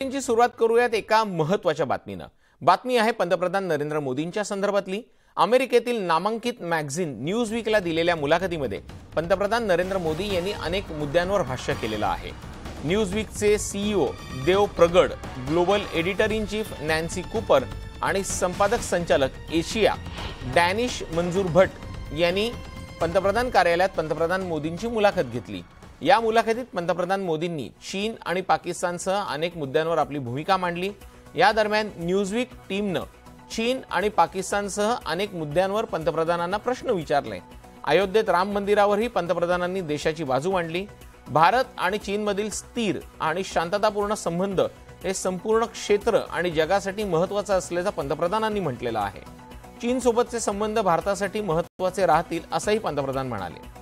ची सुरुवात करूयात एका महत्त्वाच्या बातमीनं। बातमी आहे पंतप्रधान नरेंद्र मोदींच्या संदर्भातली। अमेरिकेतील नामांकित मॅगझिन न्यूजवीकला दिलेल्या मुलाखतीमध्ये पंतप्रधान नरेंद्र मोदी यांनी अनेक मुद्द्यांवर भाष्य केलेलं आहे। न्यूजवीकचे CEO Dev Pragad, global editor in chief Nancy Cooper आणि संपादक संचालक एशिया डॅनिश मंजूर भट्ट यांनी पंतप्रधान कार्यालयात पंतप्रधान मोदींची मुलाखत घेतली। या मुलाखतीत पंतप्रधान मोदींनी चीन आणि पाकिस्तानसह अनेक मुद्द्यांवर आपली भूमिका मांडली। या दरम्यान न्यूजवीक टीमने चीन आणि पाकिस्तानसह अनेक मुद्द्यांवर पंतप्रधानांना प्रश्न विचारले। अयोध्येत राम मंदिरावरही पंतप्रधानांनी देशाची बाजू मांडली। भारत आणि चीनमधील स्थिर आणि शांततापूर्ण संबंध हे संपूर्ण क्षेत्र आणि जगासाठी महत्त्वाचे असल्याचं पंतप्रधानांनी म्हटलेलं आहे। चीनसोबतचे संबंध भारतासाठी महत्त्वाचे राहतील असंही पंतप्रधान म्हणाले।